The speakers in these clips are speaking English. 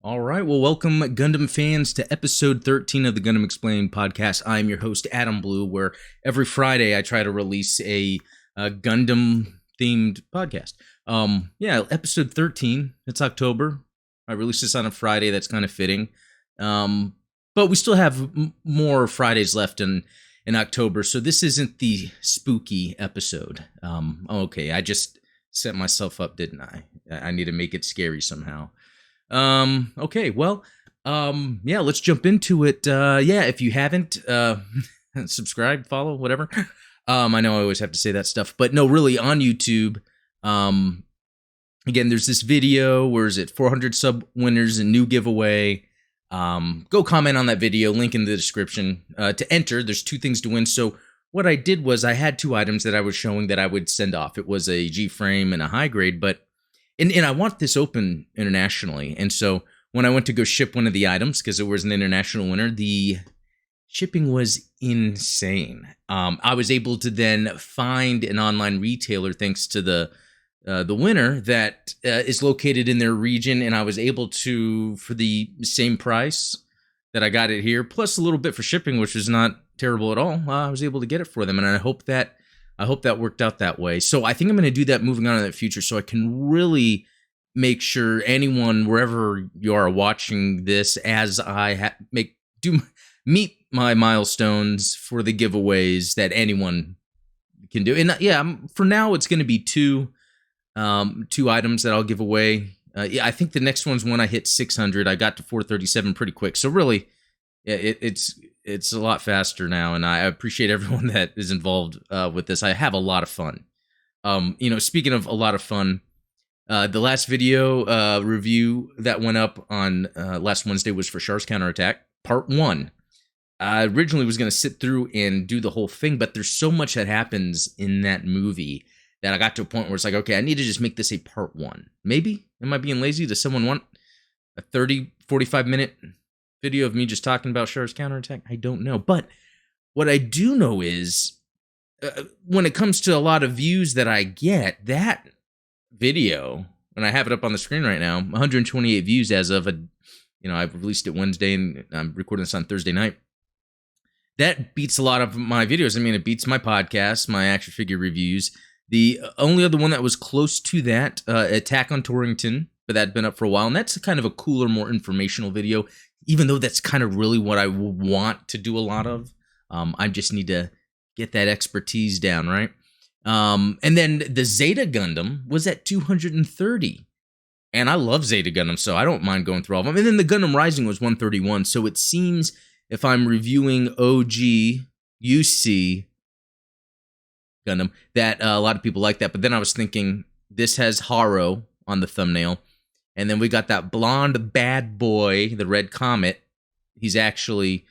All right, well, welcome Gundam fans to episode 13 of the Gundam Explained podcast. I'm your host, Adam Blue, where every Friday I try to release a Gundam-themed podcast. Episode 13, it's October. I released this on a Friday, that's kind of fitting. But we still have more Fridays left in October, so this isn't the spooky episode. Okay, I just set myself up, didn't I? I need to make it scary somehow. Okay, well, let's jump into it. If you haven't, subscribe, follow, whatever. I know I always have to say that stuff, but no, really, on YouTube, again, there's this video, where is it, 400 sub winners, a new giveaway. Go comment on that video, link in the description. To enter, there's two things to win. So what I did was I had two items that I was showing that I would send off. It was a G-frame and a high grade, but And I want this open internationally. And so when I went to go ship one of the items, because it was an international winner, the shipping was insane. I was able to then find an online retailer, thanks to the winner, that is located in their region. And I was able to, for the same price that I got it here, plus a little bit for shipping, which was not terrible at all, I was able to get it for them. And I hope that worked out that way. So I think I'm going to do that moving on in the future, so I can really make sure anyone, wherever you are watching this, as I meet my milestones for the giveaways, that anyone can do. And for now, it's going to be two items that I'll give away. I think the next one's when I hit 600. I got to 437 pretty quick. So really, it's a lot faster now, and I appreciate everyone that is involved with this. I have a lot of fun. Speaking of a lot of fun, the last video review that went up on last Wednesday was for Char's Counterattack, Part 1. I originally was going to sit through and do the whole thing, but there's so much that happens in that movie that I got to a point where it's like, okay, I need to just make this a Part 1. Maybe? Am I being lazy? Does someone want a 30, 45-minute video of me just talking about Char's Counterattack? I don't know. But what I do know is, when it comes to a lot of views that I get, that video, and I have it up on the screen right now, 128 views as of I've released it Wednesday, and I'm recording this on Thursday night. That beats a lot of my videos. I mean, it beats my podcast, my action figure reviews. The only other one that was close to that, Attack on Torrington, but that'd been up for a while, and that's kind of a cooler, more informational video, even though that's kind of really what I want to do a lot of. I just need to get that expertise down, right? And then the Zeta Gundam was at 230. And I love Zeta Gundam, so I don't mind going through all of them. And then the Gundam Rising was 131. So it seems, if I'm reviewing OG, UC Gundam, that a lot of people like that. But then I was thinking, this has Haro on the thumbnail. And then we got that blonde bad boy, the Red Comet. He's actually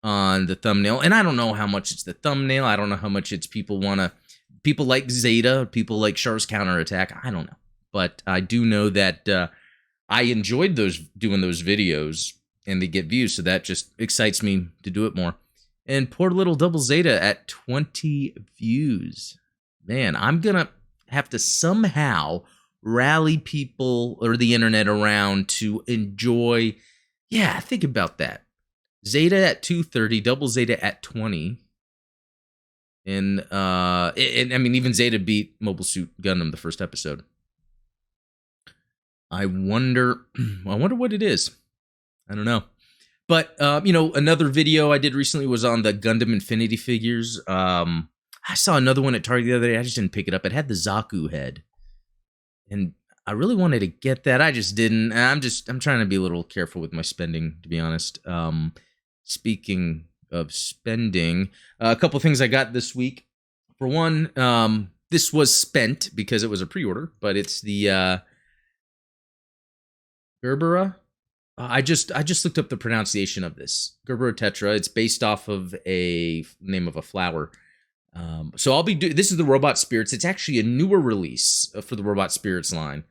on the thumbnail. And I don't know how much it's the thumbnail. I don't know how much it's people like Zeta, people like Char's Counterattack. I don't know. But I do know that I enjoyed doing those videos, and they get views. So that just excites me to do it more. And poor little Double Zeta at 20 views. Man, I'm going to have to somehow rally people or the internet around to enjoy. Yeah, think about that. Zeta at 230, Double Zeta at 20. And I mean, even Zeta beat Mobile Suit Gundam the first episode. I wonder what it is. I don't know. But another video I did recently was on the Gundam Infinity figures. I saw another one at Target the other day. I just didn't pick it up. It had the Zaku head. And I really wanted to get that. I just didn't. I'm trying to be a little careful with my spending, to be honest. Speaking of spending, a couple things I got this week. For one, this was spent because it was a pre-order, but it's the Gerbera. I just looked up the pronunciation of this. Gerbera Tetra. It's based off of a name of a flower. So I'll be this is the Robot Spirits. It's actually a newer release for the Robot Spirits line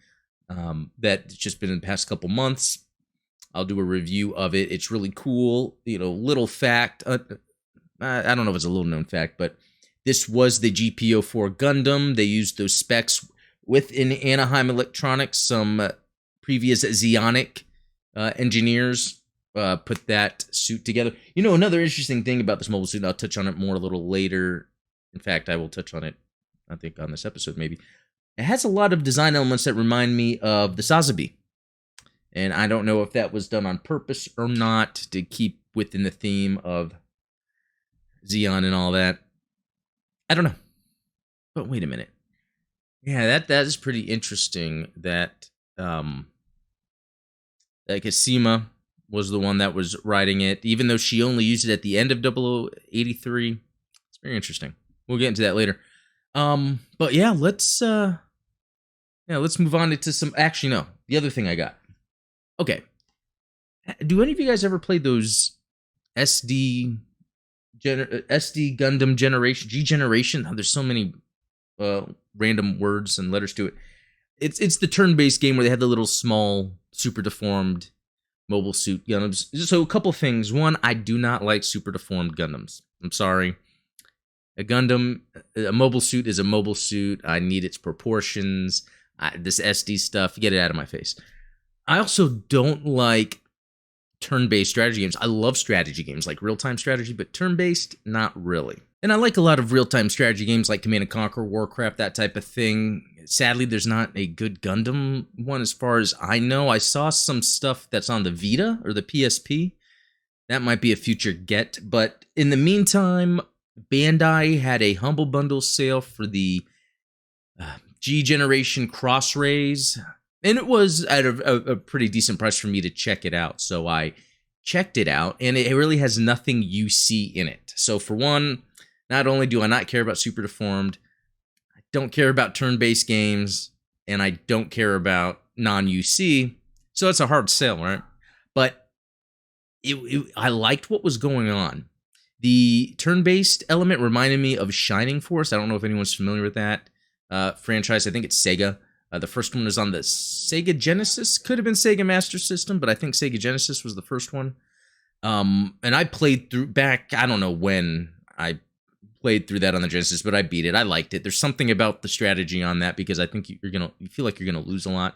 that's just been in the past couple months. I'll do a review of it. It's really cool. Little fact. I don't know if it's a little known fact, but this was the GBO2 Gundam. They used those specs within Anaheim Electronics, some previous Zeonic engineers put that suit together. You know, another interesting thing about this mobile suit, and I'll touch on it more a little later. In fact, I will touch on it, I think, on this episode, maybe. It has a lot of design elements that remind me of the Sazabi. And I don't know if that was done on purpose or not to keep within the theme of Xeon and all that. I don't know. But wait a minute. Yeah, that is pretty interesting that Kasima was the one that was writing it, even though she only used it at the end of 0083. It's very interesting. We'll get into that later. But yeah, let's move on into some. Actually, no. The other thing I got. Okay. Do any of you guys ever play those SD Gundam Generation, G Generation? Oh, there's so many random words and letters to it. It's the turn-based game where they had the little small, super deformed mobile suit Gundams. So a couple things. One, I do not like super deformed Gundams. I'm sorry. A mobile suit is a mobile suit. I need its proportions. This SD stuff, get it out of my face. I also don't like turn-based strategy games. I love strategy games, like real-time strategy, but turn-based, not really. And I like a lot of real-time strategy games like Command & Conquer, Warcraft, that type of thing. Sadly, there's not a good Gundam one as far as I know. I saw some stuff that's on the Vita or the PSP. That might be a future get. But in the meantime, Bandai had a Humble Bundle sale for the G Generation Cross-Rays. And it was at a pretty decent price for me to check it out. So I checked it out, and it really has nothing UC in it. So for one, not only do I not care about Super Deformed, I don't care about turn-based games, and I don't care about non-UC. So it's a hard sell, right? But I liked what was going on. The turn-based element reminded me of Shining Force. I don't know if anyone's familiar with that franchise. I think it's Sega. The first one was on the Sega Genesis. Could have been Sega Master System, but I think Sega Genesis was the first one. And I played through back, I don't know when I played through that on the Genesis, but I beat it. I liked it. There's something about the strategy on that because I think you feel like you're gonna lose a lot.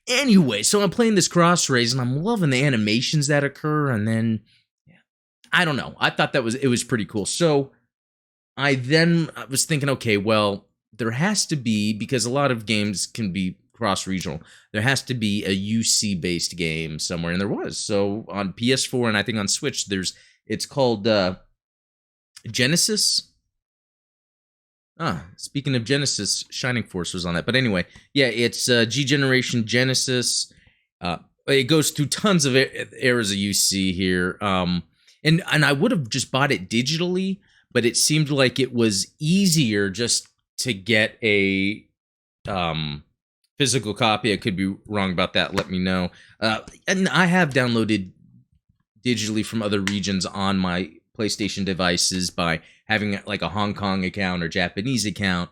Anyway, so I'm playing this Cross-Rays and I'm loving the animations that occur, and then I don't know. I thought it was pretty cool. So I was thinking, okay, well, there has to be, because a lot of games can be cross-regional, there has to be a UC-based game somewhere, and there was. So on PS4 and I think on Switch, it's called Genesis. Speaking of Genesis, Shining Force was on that. But anyway, yeah, it's G Generation Genesis. It goes through tons of eras of UC here. And I would have just bought it digitally, but it seemed like it was easier just to get a physical copy. I could be wrong about that. Let me know. And I have downloaded digitally from other regions on my PlayStation devices by having like a Hong Kong account or Japanese account.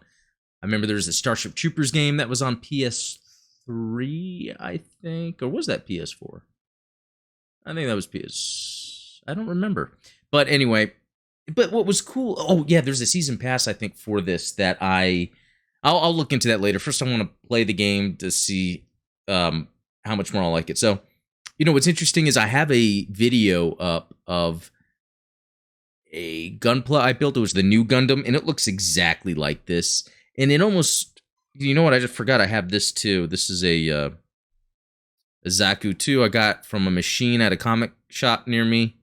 I remember there was a Starship Troopers game that was on PS3, I think. Or was that PS4? I think that was I don't remember. But anyway, but what was cool, oh yeah, there's a season pass, I think, for this that I'll look into that later. First, I want to play the game to see how much more I'll like it. So, you know, what's interesting is I have a video up of a gunpla I built. It was the new Gundam, and it looks exactly like this. And it almost, you know what, I just forgot I have this too. This is a Zaku 2 I got from a machine at a comic shop near me.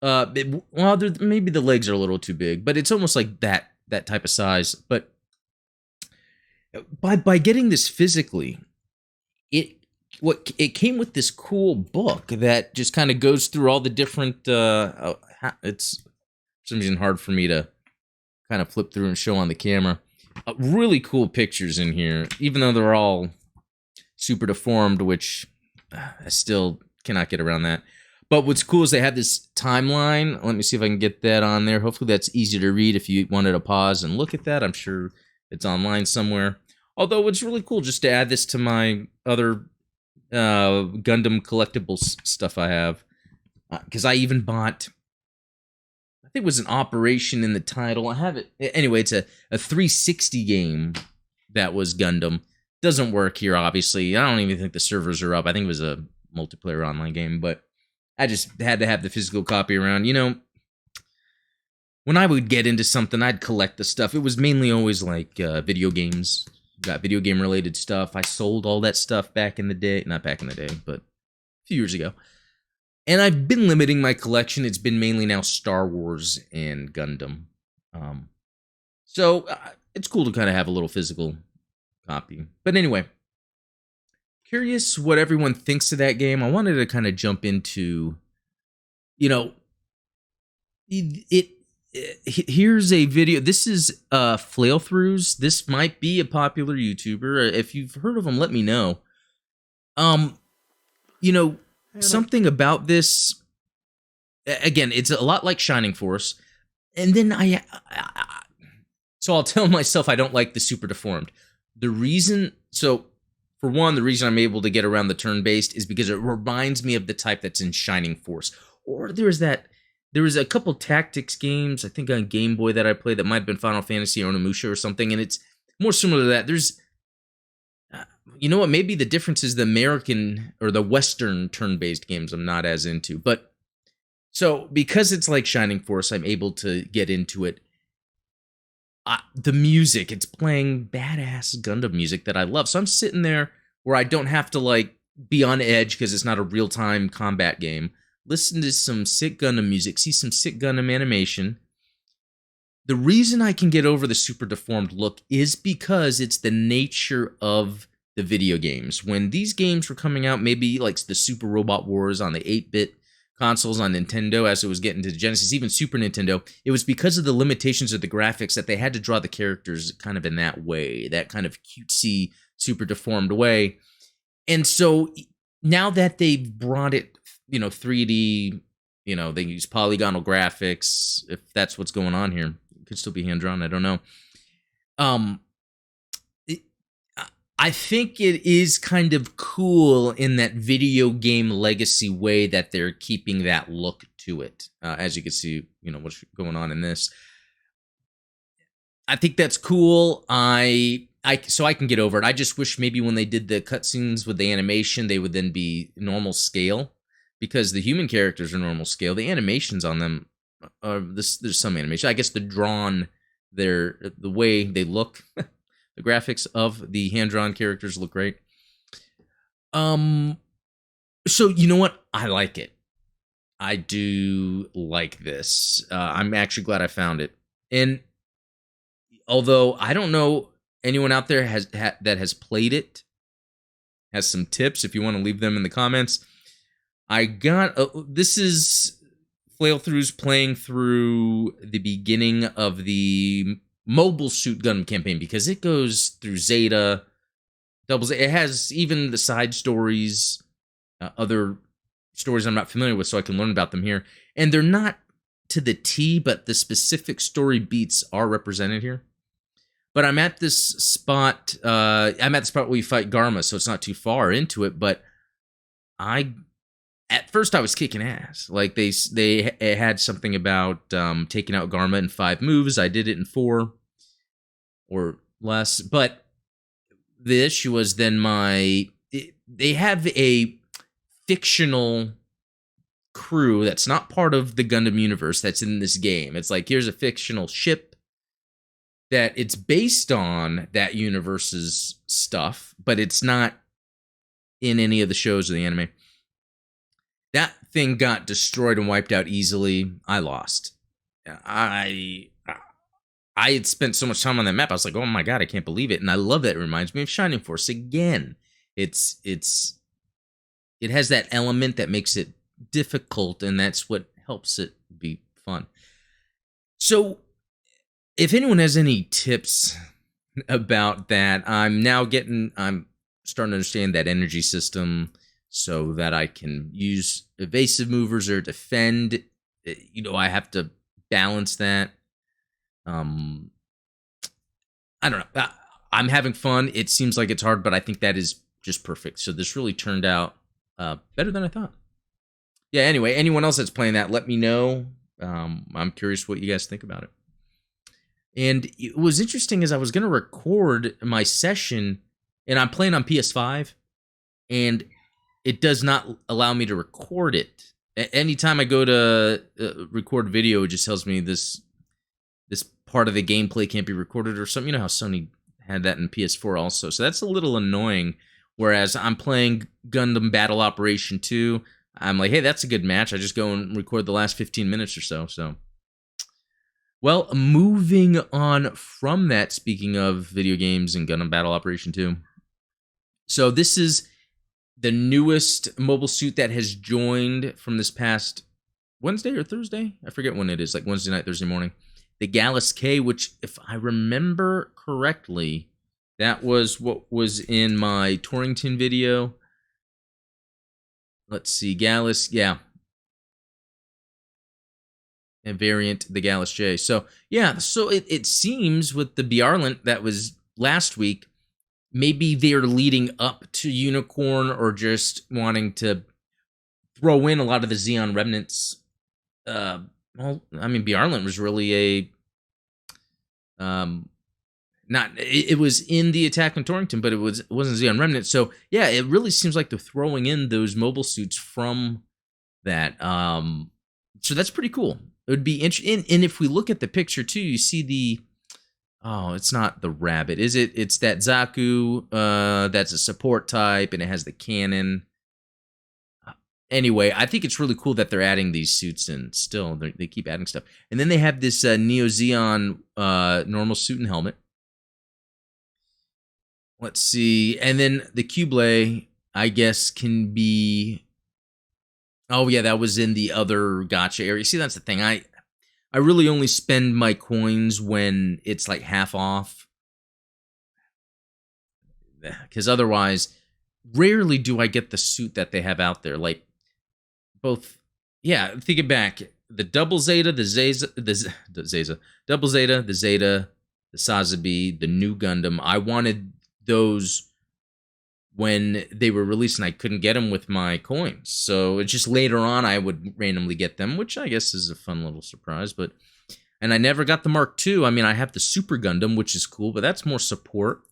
Maybe the legs are a little too big, but it's almost like that type of size. But by getting this physically, it came with this cool book that just kind of goes through all the different. It's for some reason hard for me to kind of flip through and show on the camera. Really cool pictures in here, even though they're all super deformed, which I still cannot get around that. But what's cool is they have this timeline. Let me see if I can get that on there. Hopefully that's easy to read if you wanted to pause and look at that. I'm sure it's online somewhere. Although it's really cool just to add this to my other Gundam collectibles stuff I have. Because I even bought, I think it was an Operation in the title. I have it. Anyway, it's a 360 game that was Gundam. Doesn't work here, obviously. I don't even think the servers are up. I think it was a multiplayer online game, but I just had to have the physical copy around. You know, when I would get into something, I'd collect the stuff. It was mainly always like video games. Got video game related stuff. I sold all that stuff back in the day. Not back in the day, but a few years ago. And I've been limiting my collection. It's been mainly now Star Wars and Gundam. So it's cool to kind of have a little physical copy. But anyway, curious what everyone thinks of that game. I wanted to kind of jump into, you know, here's a video. This is Flail-Throughs. This might be a popular YouTuber. If you've heard of him, let me know. You know, something about this, again, it's a lot like Shining Force. And then so I'll tell myself I don't like the super deformed. The reason I'm able to get around the turn-based is because it reminds me of the type that's in Shining Force. Or there was a couple tactics games, I think on Game Boy that I played that might have been Final Fantasy or Onimusha or something, and it's more similar to that. There's, you know what, maybe the difference is the American or the Western turn-based games I'm not as into. But, so, because it's like Shining Force, I'm able to get into it. The music, it's playing badass Gundam music that I love. So I'm sitting there where I don't have to, like, be on edge because it's not a real-time combat game. Listen to some sick Gundam music, see some sick Gundam animation. The reason I can get over the super deformed look is because it's the nature of the video games. When these games were coming out, maybe like the Super Robot Wars on the 8-bit consoles on Nintendo as it was getting to Genesis, even Super Nintendo, it was because of the limitations of the graphics that they had to draw the characters kind of in that way, that kind of cutesy, super deformed way. And so now that they've brought it, 3D, they use polygonal graphics, if that's what's going on here. It could still be hand-drawn, I don't know. I think it is kind of cool in that video game legacy way that they're keeping that look to it. As you can see, what's going on in this. I think that's cool. So I can get over it. I just wish maybe when they did the cutscenes with the animation, they would then be normal scale, because the human characters are normal scale. The animations on them are there's some animation. I guess the way they look. The graphics of the hand-drawn characters look great. So you know what? I like it. I do like this. I'm actually glad I found it. And although I don't know anyone out there that has played it, has some tips if you want to leave them in the comments. I got this is Flail-Throughs playing through the beginning of the Mobile Suit Gundam campaign, because it goes through Zeta, Double Zeta. It has even the side stories, other stories I'm not familiar with, so I can learn about them here. And they're not to the T, but the specific story beats are represented here. But I'm at this spot. I'm at the spot where you fight Garma, so it's not too far into it. But at first I was kicking ass. Like they had something about taking out Garma in 5 moves. I did it in 4 or less. But the issue was then they have a fictional crew that's not part of the Gundam universe that's in this game. It's like, here's a fictional ship that it's based on that universe's stuff, but it's not in any of the shows or the anime. That thing got destroyed and wiped out easily. I lost. I had spent so much time on that map. I was like, oh my god, I can't believe it. And I love that. It reminds me of Shining Force again. It has that element that makes it difficult, and that's what helps it be fun. So, if anyone has any tips about that, I'm starting to understand that energy system so that I can use evasive movers or defend. I have to balance that. I don't know. I'm having fun. It seems like it's hard, but I think that is just perfect. So this really turned out better than I thought. Yeah, anyway, anyone else that's playing that, let me know. I'm curious what you guys think about it. And it was interesting as I was going to record my session, and I'm playing on PS5, and it does not allow me to record it. Anytime I go to record video, it just tells me this part of the gameplay can't be recorded or something. You know how Sony had that in PS4 also. So that's a little annoying. Whereas I'm playing Gundam Battle Operation 2, I'm like, hey, that's a good match. I just go and record the last 15 minutes or so. So, well, moving on from that, speaking of video games and Gundam Battle Operation 2. So this is the newest mobile suit that has joined from this past Wednesday or Thursday? I forget when it is, like Wednesday night, Thursday morning. The Gallus K, which, if I remember correctly, that was what was in my Torrington video. Let's see, Gallus, yeah. And variant, the Gallus J. So, yeah, so it seems with the Bjarlent that was last week, maybe they're leading up to Unicorn or just wanting to throw in a lot of the Xeon remnants. Well, I mean, Bjarlent was really it was in the attack on Torrington, but it wasn't Xeon Remnant. So yeah, it really seems like they're throwing in those mobile suits from that. So that's pretty cool. It would be interesting. And if we look at the picture too, you see it's not the rabbit, is it? It's that Zaku. That's a support type, and it has the cannon. Anyway, I think it's really cool that they're adding these suits, and still they keep adding stuff. And then they have this Neo Xeon normal suit and helmet. Let's see, and then the Cublé, I guess, can be. Oh yeah, that was in the other gacha area. See, that's the thing. I really only spend my coins when it's like half off, because otherwise, rarely do I get the suit that they have out there. Like both, yeah. Think it back: the Double Zeta, the Zeza, Double Zeta, the Zeta, the Sazabi, the new Gundam. I wanted those when they were released, and I couldn't get them with my coins. So it's just later on I would randomly get them, which I guess is a fun little surprise. And I never got the Mark II. I mean, I have the Super Gundam, which is cool, but that's more support.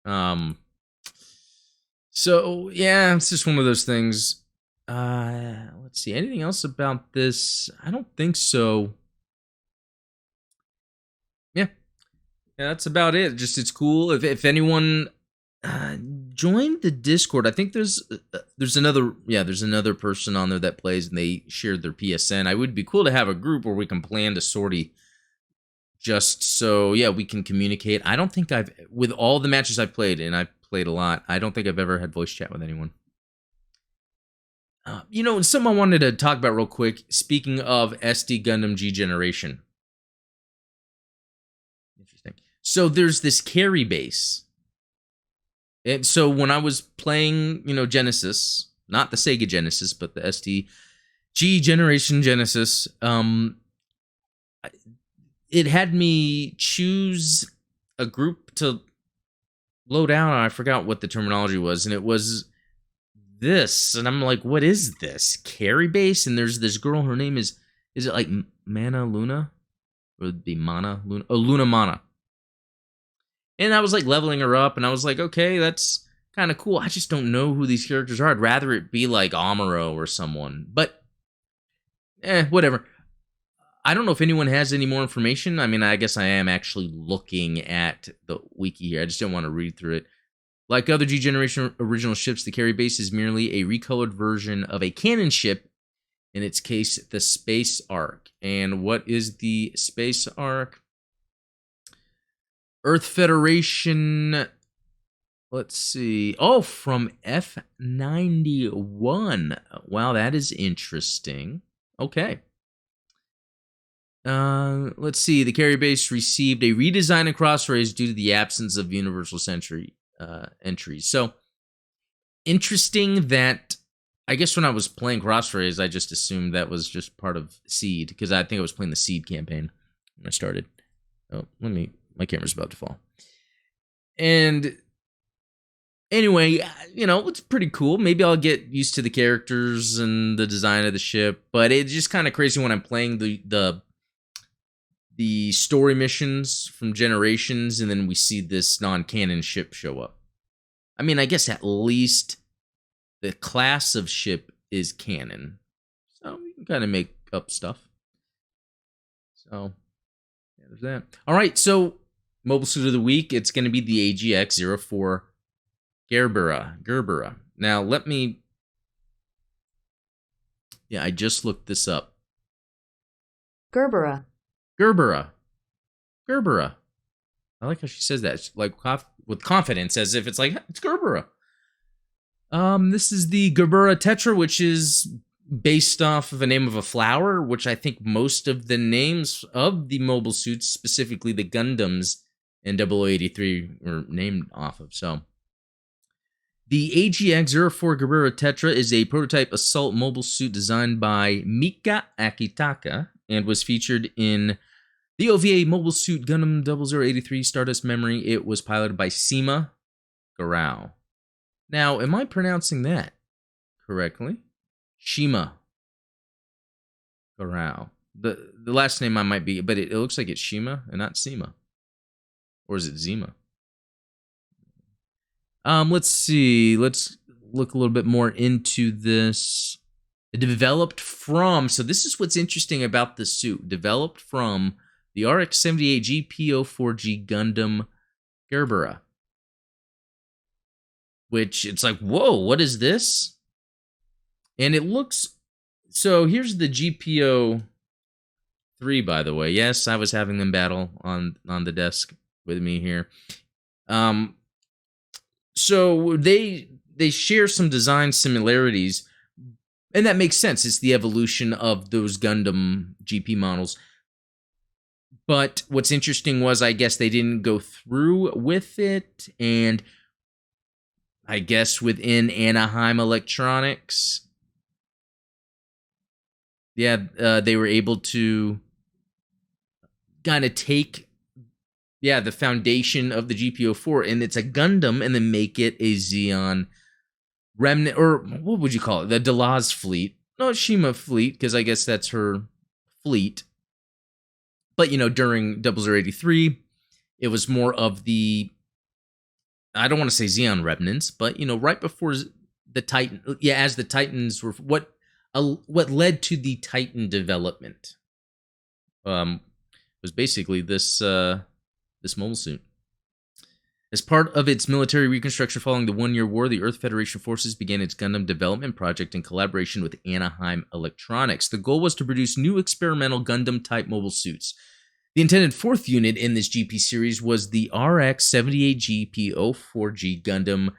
So yeah, it's just one of those things. Let's see. Anything else about this? I don't think so. Yeah, that's about it. Just it's cool. If anyone join the Discord, I think there's another person on there that plays, and they shared their PSN. I would be cool to have a group where we can plan to sortie, just so we can communicate. I don't think with all the matches I've played, and I've played a lot, I don't think I've ever had voice chat with anyone. Something I wanted to talk about real quick, speaking of SD Gundam G Generation. Interesting. So there's this carry base. And so when I was playing, Genesis, not the Sega Genesis, but the SD G Generation Genesis, it had me choose a group to load out. I forgot what the terminology was, and it was this. And I'm like, what is this? Carry base? And there's this girl, her name is it like Mana Luna? Or would it be Mana Luna? Oh, Luna Mana. And I was like leveling her up, and I was like, okay, that's kind of cool. I just don't know who these characters are. I'd rather it be like Amuro or someone. But, whatever. I don't know if anyone has any more information. I mean, I guess I am actually looking at the wiki here. I just don't want to read through it. Like other G Generation original ships, the carry base is merely a recolored version of a canon ship. In its case, the Space Ark. And what is the Space Ark? Earth Federation, let's see. Oh, from F91. Wow, that is interesting. Okay. Let's see. The carry base received a redesign in Crossrays due to the absence of Universal Century entries. So, interesting that, I guess when I was playing Crossrays, I just assumed that was just part of Seed, because I think I was playing the Seed campaign when I started. Oh, my camera's about to fall. And anyway, it's pretty cool. Maybe I'll get used to the characters and the design of the ship, but it's just kind of crazy when I'm playing the story missions from Generations, and then we see this non-canon ship show up. I mean, I guess at least the class of ship is canon. So you can kind of make up stuff. So, yeah, there's that. All right, so Mobile Suit of the Week, it's going to be the AGX-04 Gerbera. Now, let me... Yeah, I just looked this up. Gerbera. I like how she says that. It's like with confidence, as if it's like, it's Gerbera. This is the Gerbera Tetra, which is based off of a name of a flower, which I think most of the names of the mobile suits, specifically the Gundams in 0083, were named off of. So, the AGX-04 Gerbera Tetra is a prototype assault mobile suit designed by Mika Akitaka and was featured in the OVA Mobile Suit Gundam 0083 Stardust Memory. It was piloted by Sima Garau. Now, am I pronouncing that correctly? Shima Garau. The last name I might be, but it looks like it's Shima and not Sima. Or is it Zima? Let's see. Let's look a little bit more into this. Developed from, so this is what's interesting about the suit. Developed from the RX-78 GBO4G Gundam Gerbera. Which, it's like, whoa, what is this? And it looks, so here's the GPO3, by the way. Yes, I was having them battle on the desk with me here. So they share some design similarities, and that makes sense. It's the evolution of those Gundam GP models. But what's interesting was, I guess they didn't go through with it, and I guess within Anaheim Electronics, they were able to kind of take, the foundation of the GPO4, and it's a Gundam, and then make it a Zeon remnant, or what would you call it? The Delaz fleet. No, Shima fleet, because I guess that's her fleet. But, during 0083, it was more of the, I don't want to say Zeon remnants, but, right before the Titan, as the Titans were, what led to the Titan development was basically this mobile suit. As part of its military reconstruction following the one-year war, the Earth Federation Forces began its Gundam development project in collaboration with Anaheim Electronics. The goal was to produce new experimental Gundam-type mobile suits. The intended fourth unit in this GP series was the RX-78 GBO4G Gundam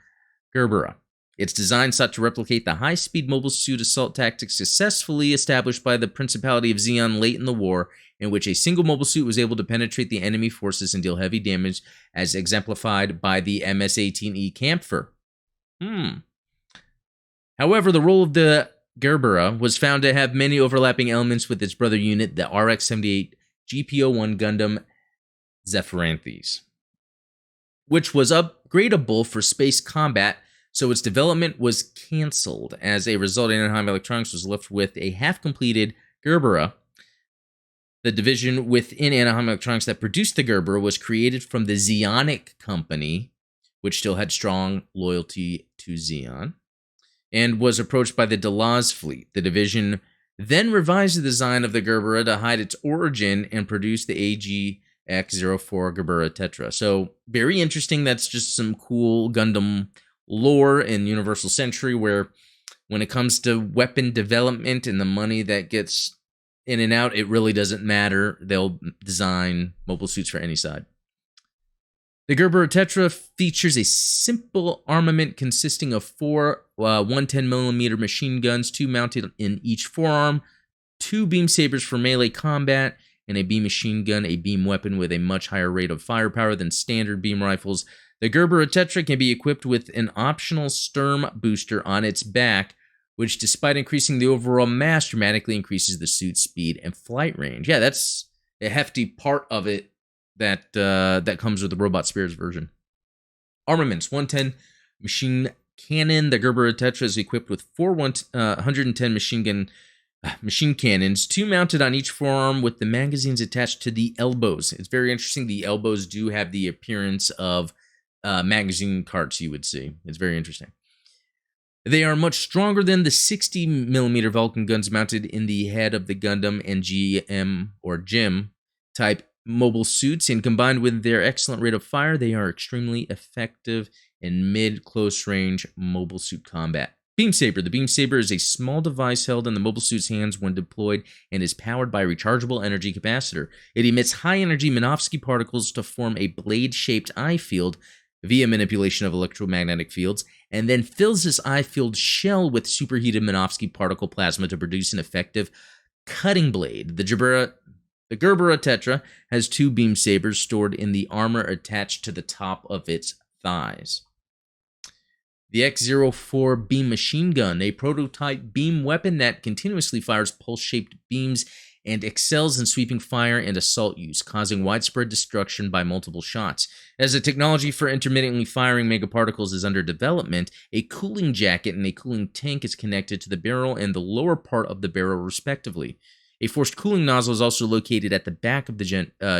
Gerbera. Its design sought to replicate the high-speed mobile suit assault tactics successfully established by the Principality of Zeon late in the war, in which a single mobile suit was able to penetrate the enemy forces and deal heavy damage, as exemplified by the MS-18E Kampfer. However, the role of the Gerbera was found to have many overlapping elements with its brother unit, the RX-78 GPO1 Gundam Zephyranthes, which was upgradable for space combat, so its development was canceled. As a result, Anaheim Electronics was left with a half-completed Gerbera. The division within Anaheim Electronics that produced the Gerbera was created from the Zeonic Company, which still had strong loyalty to Zeon, and was approached by the Delaz fleet. The division then revised the design of the Gerbera to hide its origin and produce the AGX-04 Gerbera Tetra. So, very interesting. That's just some cool Gundam lore in Universal Century, where when it comes to weapon development and the money that gets in and out, it really doesn't matter. They'll design mobile suits for any side. The Gerbera Tetra features a simple armament consisting of 4 110mm machine guns, 2 mounted in each forearm, 2 beam sabers for melee combat, and a beam machine gun, a beam weapon with a much higher rate of firepower than standard beam rifles. The Gerbera Tetra can be equipped with an optional Sturm booster on its back, which, despite increasing the overall mass, dramatically increases the suit's speed and flight range. Yeah, that's a hefty part of it that comes with the Robot Spirits version. Armaments: 110 machine cannon. The Gerbera Tetra is equipped with 4 110 machine cannons, 2 mounted on each forearm with the magazines attached to the elbows. It's very interesting. The elbows do have the appearance of magazine carts you would see. It's very interesting. They are much stronger than the 60mm Vulcan guns mounted in the head of the Gundam and GM or GIM type mobile suits, and combined with their excellent rate of fire, they are extremely effective in mid-close range mobile suit combat. Beam Saber. The Beam Saber is a small device held in the mobile suit's hands when deployed and is powered by a rechargeable energy capacitor. It emits high-energy Minovsky particles to form a blade-shaped eye field via manipulation of electromagnetic fields, and then fills this eye field shell with superheated Minovsky particle plasma to produce an effective cutting blade. The Gerbera Tetra has 2 beam sabers stored in the armor attached to the top of its thighs. The X-04 beam machine gun, a prototype beam weapon that continuously fires pulse-shaped beams and excels in sweeping fire and assault use, causing widespread destruction by multiple shots. As the technology for intermittently firing megaparticles is under development, a cooling jacket and a cooling tank is connected to the barrel and the lower part of the barrel, respectively. A forced cooling nozzle is also located at the back of the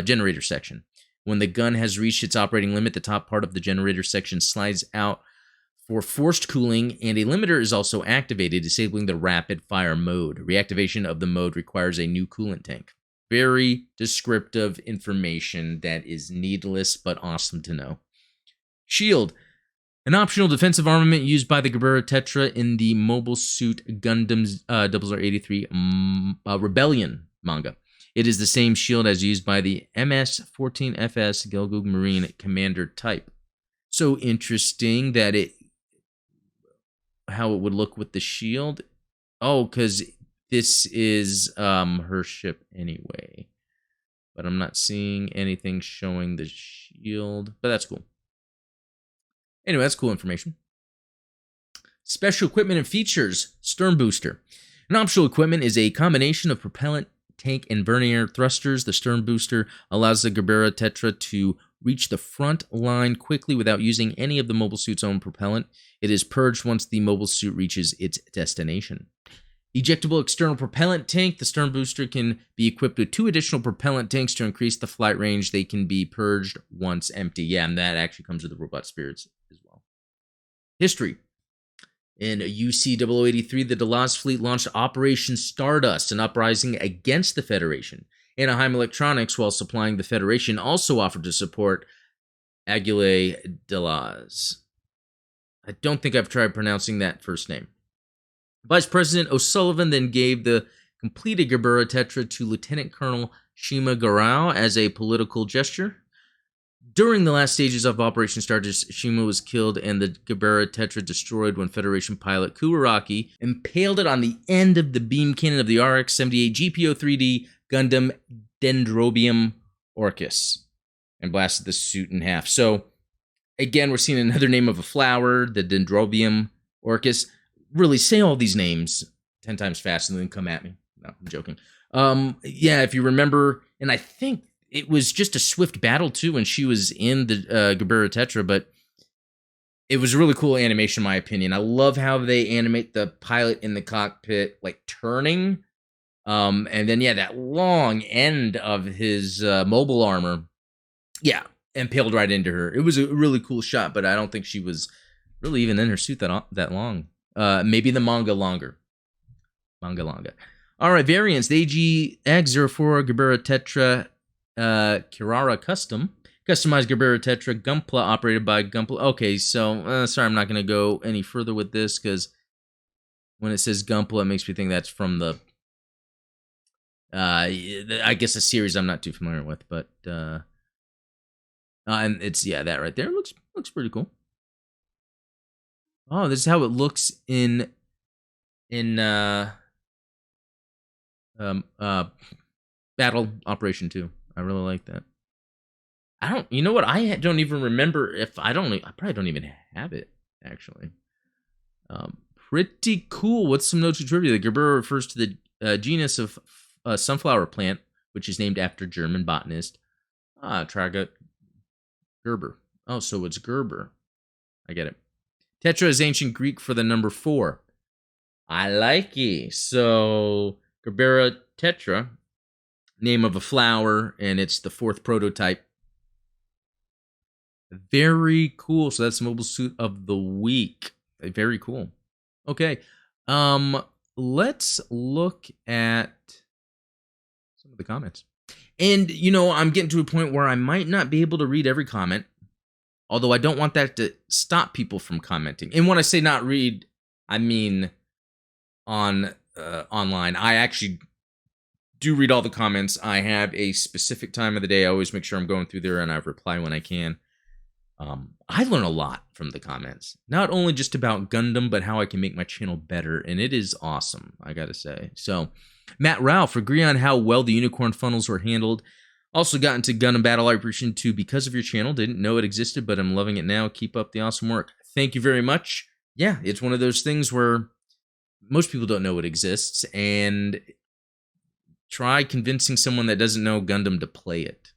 generator section. When the gun has reached its operating limit, the top part of the generator section slides out for forced cooling, and a limiter is also activated, disabling the rapid fire mode. Reactivation of the mode requires a new coolant tank. Very descriptive information that is needless but awesome to know. Shield. An optional defensive armament used by the Gerbera Tetra in the Mobile Suit Gundam's 0083 Rebellion manga. It is the same shield as used by the MS-14FS Gelgoog Marine Commander type. So interesting that how it would look with the shield. Oh, because this is her ship anyway. But I'm not seeing anything showing the shield. But that's cool. Anyway, that's cool information. Special equipment and features. Stern booster. An optional equipment is a combination of propellant, tank, and vernier thrusters. The stern booster allows the Gerbera Tetra to reach the front line quickly without using any of the mobile suit's own propellant. It is purged once the mobile suit reaches its destination. Ejectable external propellant tank. The stern booster can be equipped with 2 additional propellant tanks to increase the flight range. They can be purged once empty. Yeah, and that actually comes with the robot spirits as well. History. In UC-0083, the Delaz fleet launched Operation Stardust, an uprising against the Federation. Anaheim Electronics, while supplying the Federation, also offered to support Aguilera Delaz. I don't think I've tried pronouncing that first name. Vice President O'Sullivan then gave the completed Gerbera Tetra to Lieutenant Colonel Shima Garao as a political gesture. During the last stages of Operation Stardust, Shima was killed and the Gerbera Tetra destroyed when Federation pilot Kuwaraki impaled it on the end of the beam cannon of the RX-78 GBO3D Gundam Dendrobium Orcus and blasted the suit in half. So, again, we're seeing another name of a flower, the Dendrobium Orcus. Really, say all these names 10 times fast and then come at me. No, I'm joking. Yeah, if you remember, and I think it was just a swift battle, too, when she was in the Gerbera Tetra, but it was a really cool animation, in my opinion. I love how they animate the pilot in the cockpit, like, turning. And then, yeah, that long end of his mobile armor, yeah, impaled right into her. It was a really cool shot, but I don't think she was really even in her suit that long. Maybe the manga longer. Manga longer. All right, variants. The AG-X04 Gerbera Tetra Kirara Custom. Customized Gerbera Tetra Gunpla operated by Gunpla. Okay, so, sorry, I'm not going to go any further with this because when it says Gunpla, it makes me think that's from the I guess a series I'm not too familiar with, but and it's that right there looks pretty cool. Oh, this is how it looks in Battle Operation 2. I really like that. You know what? I don't even remember if I probably don't even have it actually. Pretty cool. What's some notes of trivia? The Gerbera refers to the genus of sunflower plant, which is named after German botanist Traga Gerber. Oh, so it's Gerber. I get it. Tetra is ancient Greek for the number 4. I like it. So, Gerbera Tetra, name of a flower, and it's the 4th prototype. Very cool. So that's Mobile Suit of the Week. Very cool. Okay. Let's look at some of the comments. And, I'm getting to a point where I might not be able to read every comment, although I don't want that to stop people from commenting. And when I say not read, I mean on online. I actually do read all the comments. I have a specific time of the day. I always make sure I'm going through there and I reply when I can. I learn a lot from the comments, not only just about Gundam, but how I can make my channel better, and it is awesome, I gotta say. So, Matt Ralph, agree on how well the unicorn funnels were handled. Also got into Gundam Battle Operation 2 because of your channel. Didn't know it existed, but I'm loving it now. Keep up the awesome work. Thank you very much. Yeah, it's one of those things where most people don't know it exists, and try convincing someone that doesn't know Gundam to play it.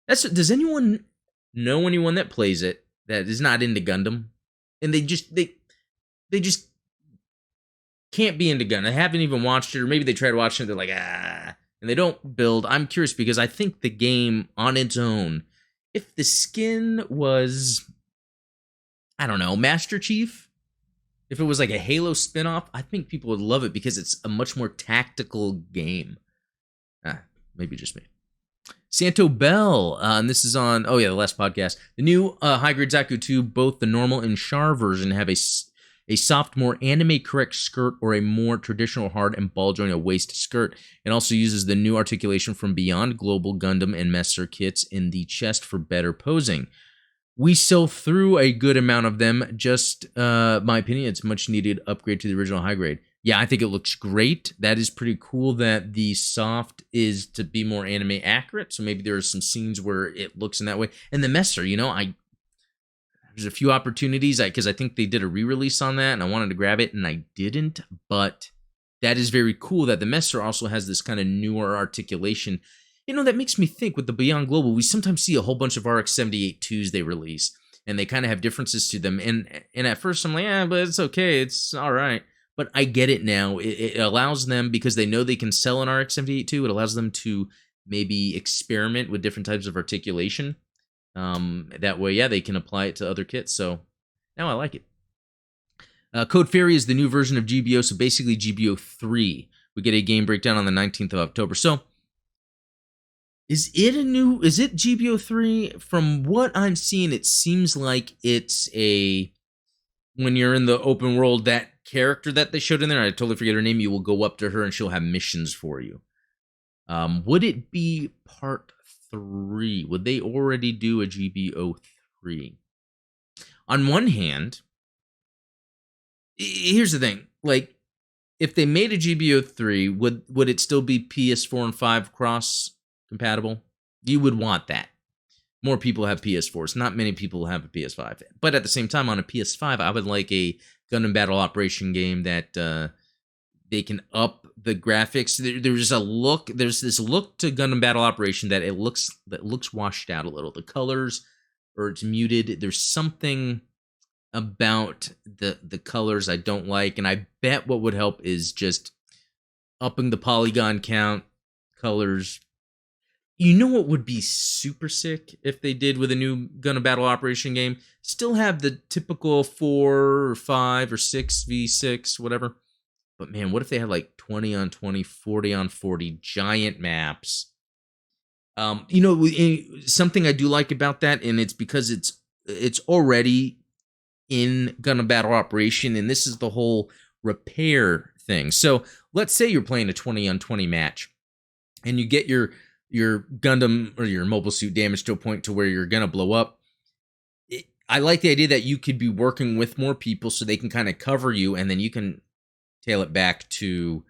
Does anyone know anyone that plays it that is not into Gundam, and they just can't be into Gundam? They haven't even watched it, or maybe they tried watching it. They're like, and they don't build. I'm curious because I think the game on its own, if the skin was, I don't know, Master Chief, if it was like a Halo spinoff, I think people would love it because it's a much more tactical game. Maybe just me. Santo Bell, and this is on, the last podcast. The new High Grade Zaku 2, both the normal and Char version, have a soft, more anime-correct skirt or a more traditional hard and ball-jointed waist skirt. It also uses the new articulation from Beyond Global Gundam and Messer kits in the chest for better posing. We sell through a good amount of them. Just my opinion, it's much needed upgrade to the original High Grade. Yeah, I think it looks great. That is pretty cool that the soft is to be more anime accurate. So maybe there are some scenes where it looks in that way. And the Messer, there's a few opportunities because I think they did a re-release on that and I wanted to grab it and I didn't. But that is very cool that the Messer also has this kind of newer articulation. That makes me think with the Beyond Global, we sometimes see a whole bunch of RX-78-2s they release and they kind of have differences to them. And at first I'm like, but it's okay. It's all right. But I get it now. It allows them, because they know they can sell an RX-78-2, it allows them to maybe experiment with different types of articulation. That way, they can apply it to other kits. So now I like it. Code Fairy is the new version of GBO, so basically GBO3. We get a game breakdown on the 19th of October. So is it GBO3? From what I'm seeing, it seems like it's when you're in the open world, that character that they showed in there, I totally forget her name, you will go up to her and she'll have missions for you. Would it be part 3? Would they already do a GBO3? On one hand, here's the thing, like, if they made a GBO3, would it still be PS4 and 5 cross compatible? You would want that. More people have PS4s. Not many people have a PS5. But at the same time, on a PS5, I would like a Gundam Battle Operation game that they can up the graphics. There's this look to Gundam Battle Operation that looks washed out a little. The colors, or it's muted. There's something about the colors I don't like, and I bet what would help is just upping the polygon count, colors. You know what would be super sick if they did with a new Gundam Battle Operation game? Still have the typical 4 or 5 or 6v6, whatever. But man, what if they had like 20 on 20, 40 on 40 giant maps? Something I do like about that, and it's because it's already in Gundam Battle Operation, and this is the whole repair thing. So let's say you're playing a 20 on 20 match, and you get your Gundam or your mobile suit damaged to a point to where you're gonna blow up. I like the idea that you could be working with more people so they can kind of cover you, and then you can tail it back to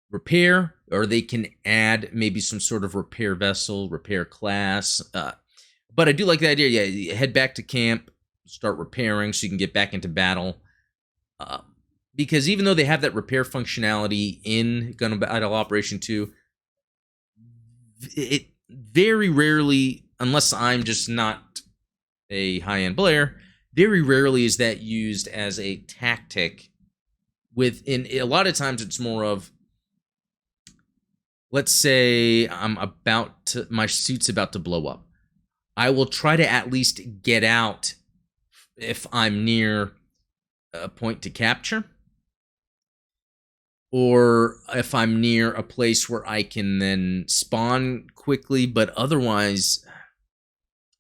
repair, or they can add maybe some sort of repair vessel, repair class. But I do like the idea. Yeah, you head back to camp, start repairing so you can get back into battle. Because even though they have that repair functionality in Gundam Battle Operation 2, it very rarely, unless I'm just not a high-end player, very rarely is that used as a tactic. In a lot of times it's more of, let's say my suit's about to blow up. I will try to at least get out if I'm near a point to capture, or if I'm near a place where I can then spawn quickly, but otherwise,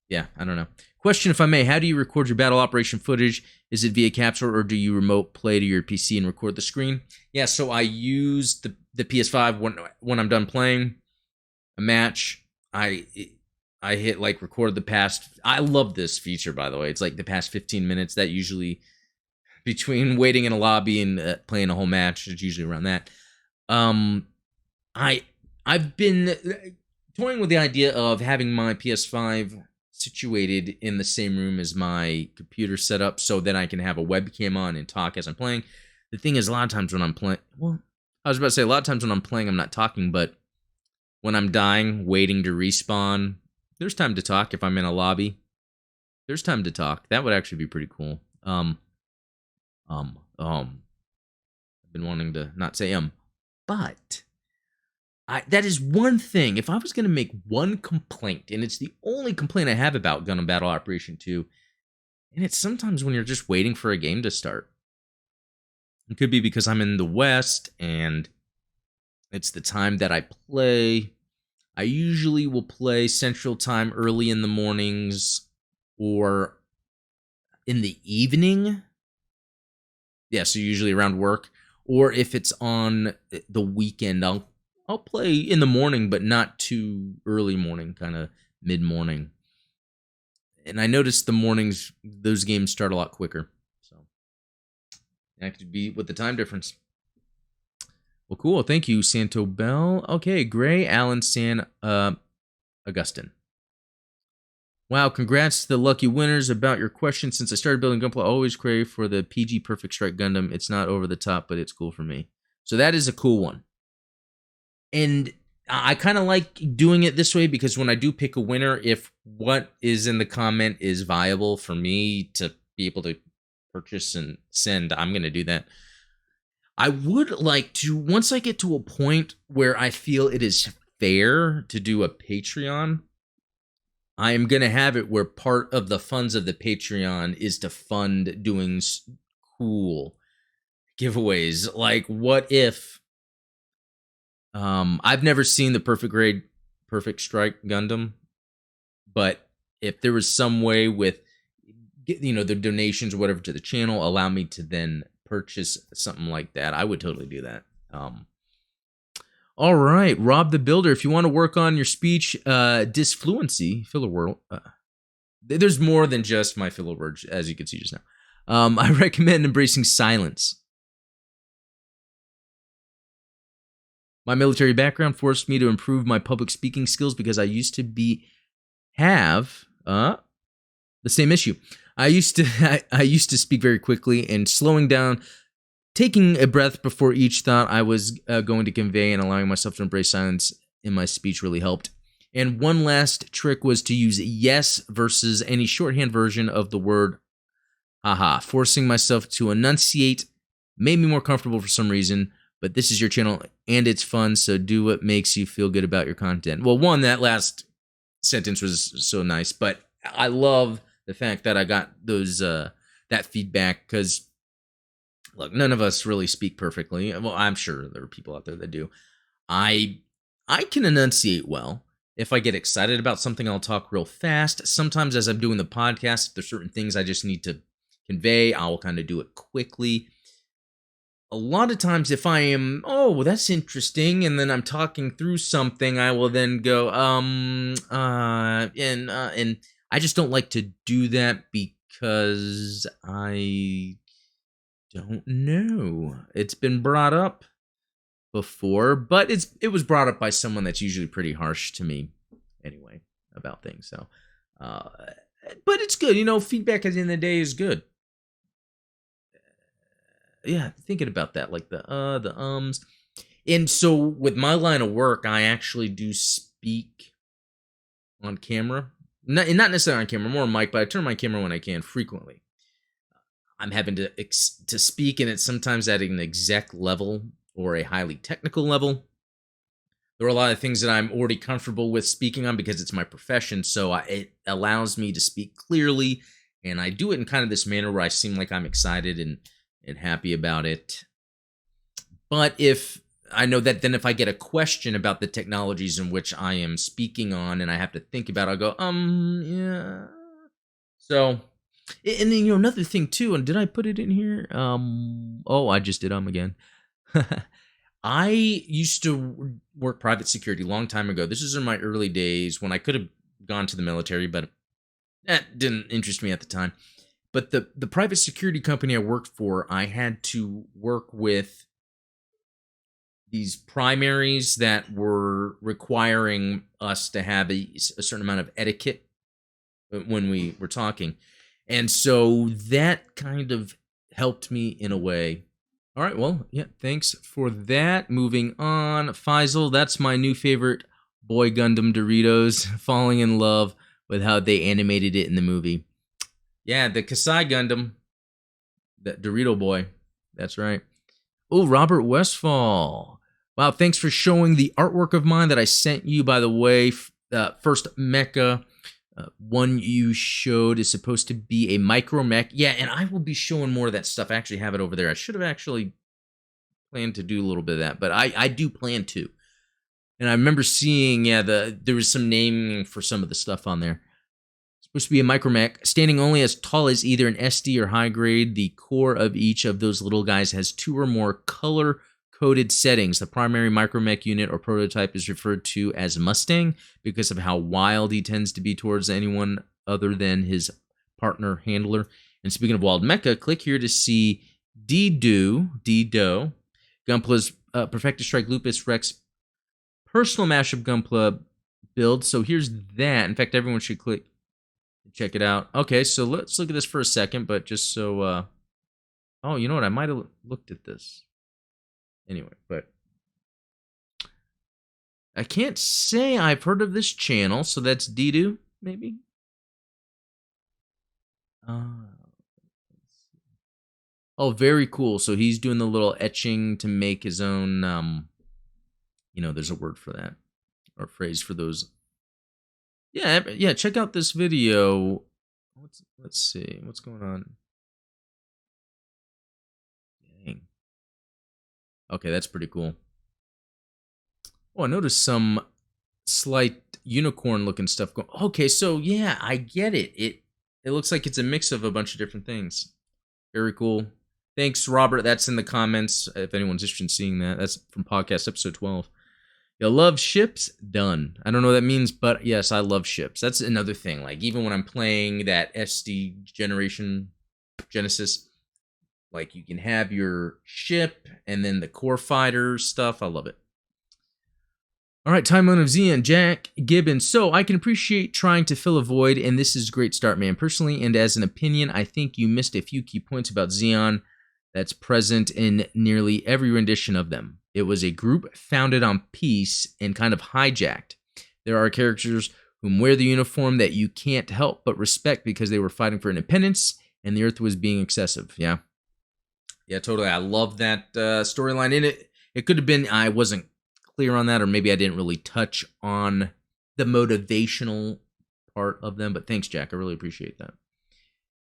yeah, I don't know. Question, if I may, how do you record your battle operation footage? Is it via capture, or do you remote play to your PC and record the screen? Yeah, so I use the PS5 when I'm done playing a match. I hit like record the past. I love this feature, by the way. It's like the past 15 minutes. That usually, between waiting in a lobby and playing a whole match, it's usually around that. I've been toying with the idea of having my PS5 situated in the same room as my computer setup, so that I can have a webcam on and talk as I'm playing. The thing is, a lot of times when I'm playing, well, I was about to say, a lot of times when I'm playing, I'm not talking, but when I'm dying, waiting to respawn, there's time to talk. If I'm in a lobby, there's time to talk. That would actually be pretty cool. I've been wanting to not say but that is one thing. If I was going to make one complaint, and it's the only complaint I have about Gundam Battle Operation 2, and it's sometimes when you're just waiting for a game to start. It could be because I'm in the West, and it's the time that I play. I usually will play Central Time early in the mornings or in the evening. Yeah, so usually around work. Or if it's on the weekend, I'll play in the morning, but not too early morning, kind of mid-morning. And I noticed the mornings, those games start a lot quicker. So that could be with the time difference. Well, cool. Thank you, Santo Bell. Okay, Gray, Alan, San, Augustine. Wow, congrats to the lucky winners. About your question, since I started building Gunpla, I always crave for the PG Perfect Strike Gundam. It's not over the top, but it's cool for me. So that is a cool one. And I kind of like doing it this way, because when I do pick a winner, if what is in the comment is viable for me to be able to purchase and send, I'm going to do that. I would like to, once I get to a point where I feel it is fair to do a Patreon, I am going to have it where part of the funds of the Patreon is to fund doing cool giveaways. Like, what if I've never seen the Perfect Strike Gundam, but if there was some way with, the donations or whatever to the channel allow me to then purchase something like that, I would totally do that. All right, Rob the Builder, if you want to work on your speech disfluency, filler word, there's more than just my filler words, as you can see just now. I recommend embracing silence. My military background forced me to improve my public speaking skills because I used to have the same issue. I used to speak very quickly, and slowing down, taking a breath before each thought I was going to convey, and allowing myself to embrace silence in my speech really helped. And one last trick was to use yes versus any shorthand version of the word haha. Forcing myself to enunciate made me more comfortable for some reason, but this is your channel and it's fun, so do what makes you feel good about your content. Well, one, that last sentence was so nice, but I love the fact that I got those that feedback, because look, none of us really speak perfectly. Well, I'm sure there are people out there that do. I can enunciate well. If I get excited about something, I'll talk real fast. Sometimes as I'm doing the podcast, there's certain things I just need to convey. I'll kind of do it quickly. A lot of times if I am, oh, that's interesting, and then I'm talking through something, I will then go, and I just don't like to do that because I don't know. It's been brought up before, but it was brought up by someone that's usually pretty harsh to me anyway about things. So, but it's good. Feedback at the end of the day is good. Yeah, thinking about that, like the ums. And so with my line of work, I actually do speak on camera. Not necessarily on camera, more on mic, but I turn my camera when I can frequently. I'm having to speak, and it's sometimes at an exec level or a highly technical level. there are a lot of things that I'm already comfortable with speaking on because it's my profession. So it allows me to speak clearly, and I do it in kind of this manner where I seem like I'm excited and happy about it. But if I know that then if I get a question about the technologies in which I am speaking on and I have to think about it, I'll go, yeah. So, and then, another thing too, and did I put it in here? Oh, I just did again. I used to work private security a long time ago. This is in my early days when I could have gone to the military, but that didn't interest me at the time. But the private security company I worked for, I had to work with these primaries that were requiring us to have a certain amount of etiquette when we were talking. And so that kind of helped me in a way. All right, well, yeah, thanks for that. Moving on, Faisal, that's my new favorite boy Gundam Doritos, falling in love with how they animated it in the movie. Yeah, the Kasai Gundam, that Dorito boy, that's right. Oh, Robert Westfall. Wow, thanks for showing the artwork of mine that I sent you, by the way. First mecha one you showed is supposed to be a micro mech. Yeah, and I will be showing more of that stuff. I actually have it over there. I should have actually planned to do a little bit of that, but I do plan to. And I remember seeing, there was some naming for some of the stuff on there. It's supposed to be a micro mech, standing only as tall as either an SD or high grade. The core of each of those little guys has 2 or more color-coded settings. The primary micromech unit or prototype is referred to as Mustang because of how wild he tends to be towards anyone other than his partner handler. And speaking of wild mecha, click here to see D-Do, Gunpla's Perfected Strike Lupus Rex personal mashup Gunpla build. So here's that. In fact, everyone should click check it out. Okay, so let's look at this for a second, but just so oh, you know what? I might have looked at this. Anyway, but I can't say I've heard of this channel, so that's Didu, maybe? Oh, very cool. So he's doing the little etching to make his own, there's a word for that, or phrase for those. Yeah, check out this video. Let's see, what's going on? Dang. Okay, that's pretty cool. Oh, I noticed some slight unicorn-looking stuff going. Okay, so yeah, I get it. It looks like it's a mix of a bunch of different things. Very cool. Thanks, Robert. That's in the comments if anyone's interested in seeing that. That's from podcast episode 12. You love ships? Done. I don't know what that means, but yes, I love ships. That's another thing. Like, even when I'm playing that SD generation Genesis, like, you can have your ship and then the core fighter stuff. I love it. All right, timeline of Xeon, Jack Gibbons. So I can appreciate trying to fill a void, and this is a great start, man. Personally, and as an opinion, I think you missed a few key points about Xeon that's present in nearly every rendition of them. It was a group founded on peace and kind of hijacked. There are characters whom wear the uniform that you can't help but respect because they were fighting for independence and the Earth was being excessive. Yeah, totally. I love that storyline in it. It could have been I wasn't clear on that, or maybe I didn't really touch on the motivational part of them, but thanks, Jack. I really appreciate that.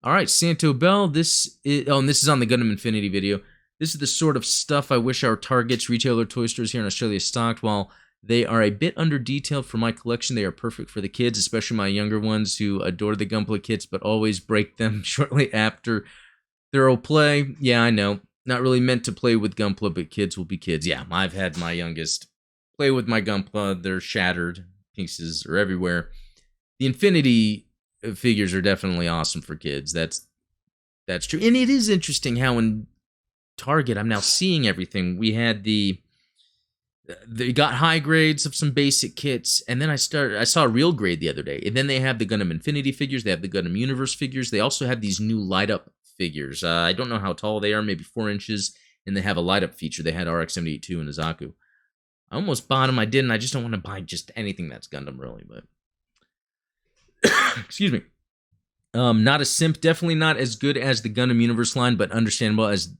All right, Santo Bell. This is on the Gundam Infinity video. This is the sort of stuff I wish our Targets, retailer toy stores here in Australia stocked. While they are a bit under-detailed for my collection, they are perfect for the kids, especially my younger ones who adore the Gunpla kits but always break them shortly after thorough play. Yeah, I know. Not really meant to play with Gunpla, but kids will be kids. Yeah, I've had my youngest play with my Gunpla. They're shattered. Pieces are everywhere. The Infinity figures are definitely awesome for kids. That's true. And it is interesting how in Target I'm now seeing everything. We had they got high grades of some basic kits, and then I saw a real grade the other day. And then they have the Gundam Infinity figures, they have the Gundam Universe figures. They also have these new light up figures. I don't know how tall they are, maybe 4 inches, and they have a light up feature. They had RX-78 and Azaku. I almost bought them. I didn't. I just don't want to buy just anything that's Gundam, really. But excuse me. Not a simp. Definitely not as good as the Gundam Universe line, but understandable as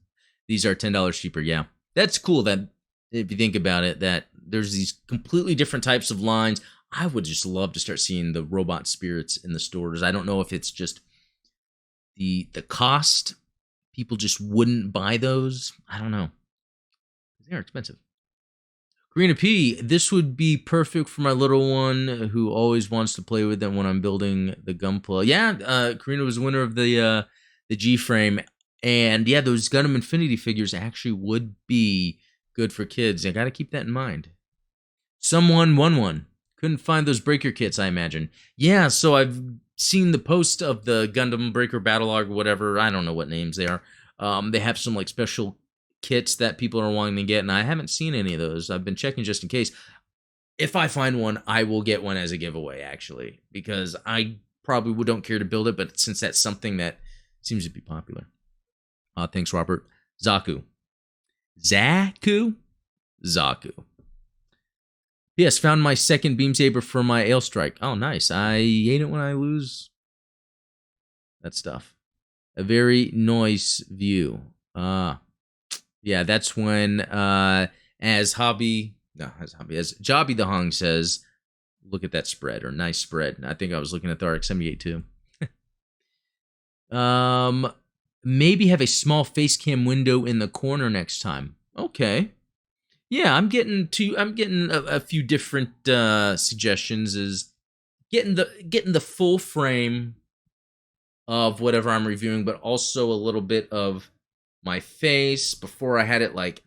these are $10 cheaper. Yeah, that's cool. That if you think about it, that there's these completely different types of lines. I would just love to start seeing the robot spirits in the stores. I don't know if it's just the cost. People just wouldn't buy those. I don't know. They're expensive. Karina P, this would be perfect for my little one who always wants to play with them when I'm building the gunpla. Yeah, Karina was the winner of the G frame, and yeah, those Gundam Infinity figures actually would be good for kids. I got to keep that in mind. Someone won one. Couldn't find those breaker kits, I imagine. Yeah, so I've seen the post of the Gundam Breaker Battle Log, whatever. I don't know what names they are. They have some like special kits that people are wanting to get, and I haven't seen any of those. I've been checking just in case. If I find one, I will get one as a giveaway, actually, because I probably don't care to build it, but since that's something that seems to be popular. Thanks, Robert. Zaku. Zaku? Zaku. Yes, found my second beam saber for my ale strike. Oh, nice. I hate it when I lose that stuff. A very nice view. Yeah, that's when as Jobby the Hung says, look at that spread, or nice spread. I think I was looking at the RX-78 too. Maybe have a small face cam window in the corner next time. Okay. Yeah, I'm getting a few different suggestions. Is getting the full frame of whatever I'm reviewing, but also a little bit of my face. Before I had it like,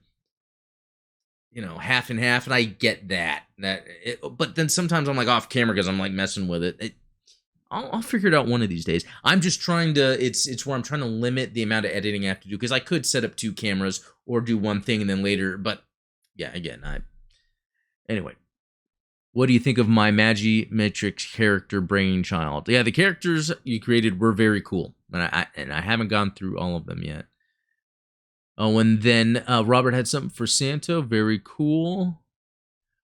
half and half, and I get that. But then sometimes I'm like off camera because I'm like messing with it. I'll figure it out one of these days. I'm just trying to. It's where I'm trying to limit the amount of editing I have to do, because I could set up 2 cameras or do one thing and then later. But yeah, again, anyway. What do you think of my Magi Matrix character brainchild? Yeah, the characters you created were very cool, and I haven't gone through all of them yet. Oh, and then Robert had something for Santo. Very cool.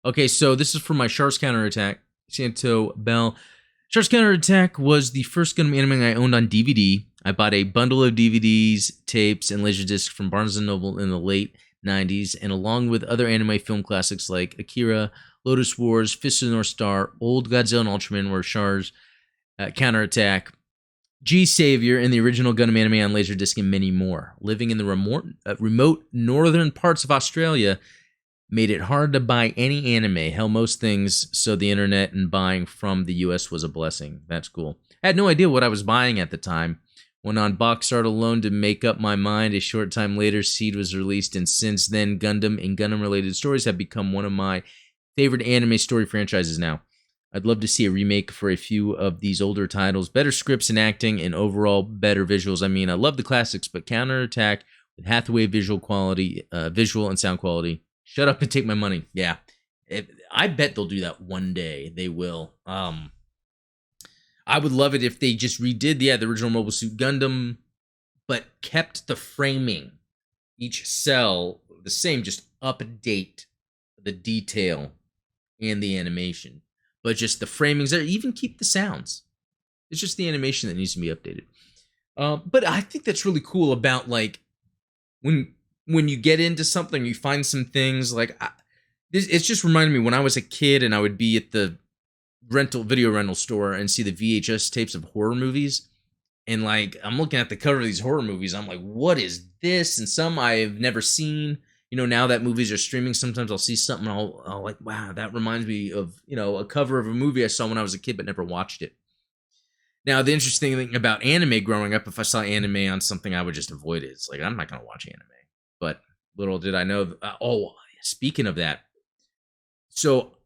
Okay, so this is for my Shar's Counterattack. Santo Bell. Shar's Counterattack was the first Gundam anime I owned on DVD. I bought a bundle of DVDs, tapes, and Laserdiscs from Barnes & Noble in the late 90s, and along with other anime film classics like Akira, Lotus Wars, Fist of the North Star, Old Godzilla and Ultraman were Shar's Counterattack, G-Savior, and the original Gundam anime on Laserdisc, and many more. Living in the remote northern parts of Australia made it hard to buy any anime. Hell, most things, so the internet and buying from the US was a blessing. That's cool. I had no idea what I was buying at the time. Went on box art alone to make up my mind. A short time later, Seed was released, and since then, Gundam and Gundam-related stories have become one of my favorite anime story franchises now. I'd love to see a remake for a few of these older titles. Better scripts and acting, and overall better visuals. I mean, I love the classics, but Counterattack with Hathaway visual and sound quality. Shut up and take my money. Yeah. I bet they'll do that one day. They will. I would love it if they just redid the original Mobile Suit Gundam, but kept the framing, each cell the same, just update the detail and the animation. But just the framings there, even keep the sounds. It's just the animation that needs to be updated. But I think that's really cool about like when you get into something, you find some things like it's just reminded me when I was a kid and I would be at the video rental store and see the VHS tapes of horror movies, and like I'm looking at the cover of these horror movies, I'm like, what is this? And some I've never seen. Now that movies are streaming, sometimes I'll see something and I'll like, wow, that reminds me of a cover of a movie I saw when I was a kid but never watched it. Now the interesting thing about anime growing up, if I saw anime on something, I would just avoid it. It's like, I'm not gonna watch anime. But little did I know. Speaking of that, so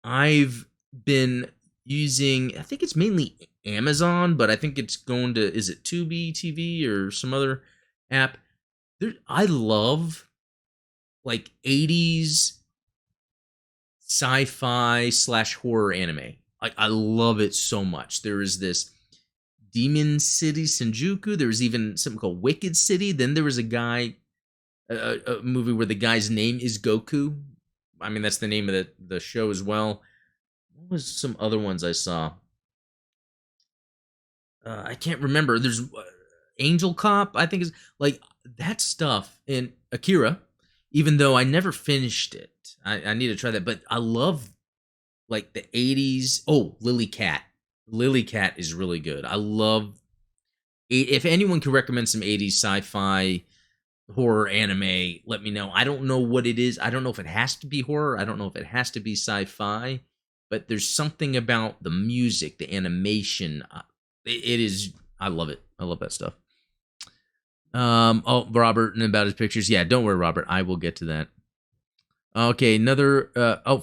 I've been using, I think it's mainly Amazon, but I think it's going to, is it Tubi TV or some other app? I love like 80s sci-fi / horror anime. Like, I love it so much. There is this Demon City Shinjuku. There was even something called Wicked City. Then there was a movie where the guy's name is Goku. I mean, that's the name of the show as well. What was some other ones I saw? I can't remember. There's Angel Cop, I think, is like that stuff. And Akira, even though I never finished it. I need to try that, but I love like the 80s. Oh, Lily Cat. Lily Cat is really good. I love, if anyone can recommend some 80s sci-fi horror anime, let me know. I don't know what it is. I don't know if it has to be horror. I don't know if it has to be sci-fi, but there's something about the music, the animation. It is, I love it. I love that stuff. Oh, Robert, and about his pictures. Yeah, don't worry, Robert. I will get to that. Okay, another,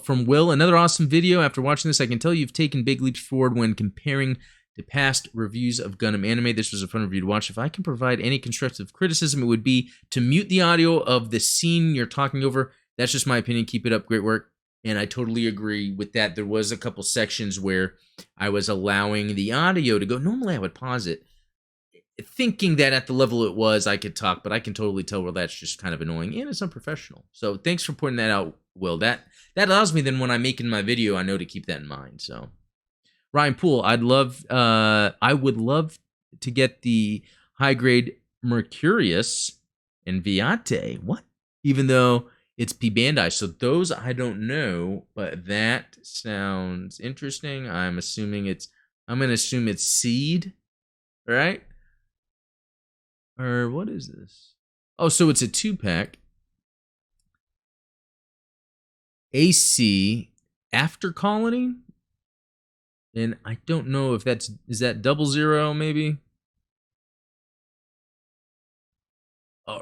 from Will, another awesome video. After watching this, I can tell you've taken big leaps forward when comparing to past reviews of Gundam anime. This was a fun review to watch. If I can provide any constructive criticism, it would be to mute the audio of the scene you're talking over. That's just my opinion. Keep it up. Great work. And I totally agree with that. There was a couple sections where I was allowing the audio to go. Normally, I would pause it, thinking that at the level it was, I could talk, but I can totally tell where that's just kind of annoying and it's unprofessional. So thanks for pointing that out, Will. That allows me then when I'm making my video, I know to keep that in mind. So Ryan Poole, I would love to get the high grade Mercurius and Viate. What? Even though it's P Bandai. So those I don't know, but that sounds interesting. I'm going to assume it's Seed, right? Or what is this? Oh, so it's a 2-pack. AC After Colony? And I don't know if is that 00 maybe?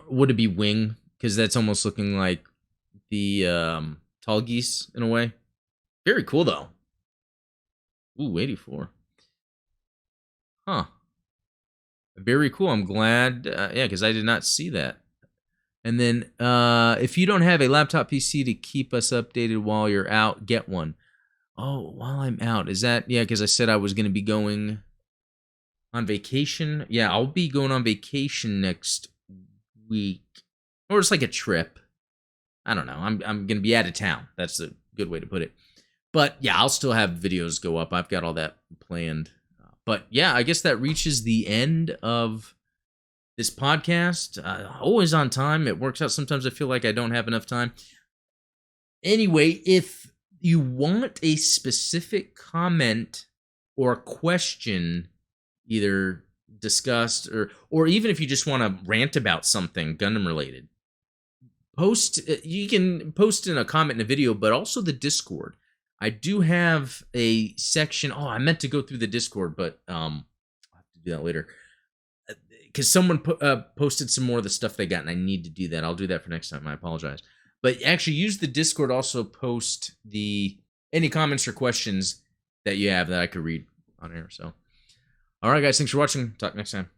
Would it be Wing? Because that's almost looking like the Tall Geese in a way. Very cool though. Ooh, 84. Huh. Very cool. I'm glad. Yeah, because I did not see that. And then if you don't have a laptop PC to keep us updated while you're out, get one. Oh, while I'm out. Is that, yeah, because I said I was going to be going on vacation. Yeah, I'll be going on vacation next week. Or it's like a trip. I don't know. I'm going to be out of town. That's a good way to put it. But yeah, I'll still have videos go up. I've got all that planned. But yeah, I guess that reaches the end of this podcast. Always on time. It works out. Sometimes I feel like I don't have enough time. Anyway, if you want a specific comment or question either discussed or even if you just want to rant about something Gundam related, you can post in a comment in a video, but also the Discord. I do have a section. Oh, I meant to go through the Discord, but I'll have to do that later. Because someone posted some more of the stuff they got, and I need to do that. I'll do that for next time. I apologize. But actually, use the Discord. Also, post any comments or questions that you have that I could read on air. So, all right, guys. Thanks for watching. Talk next time.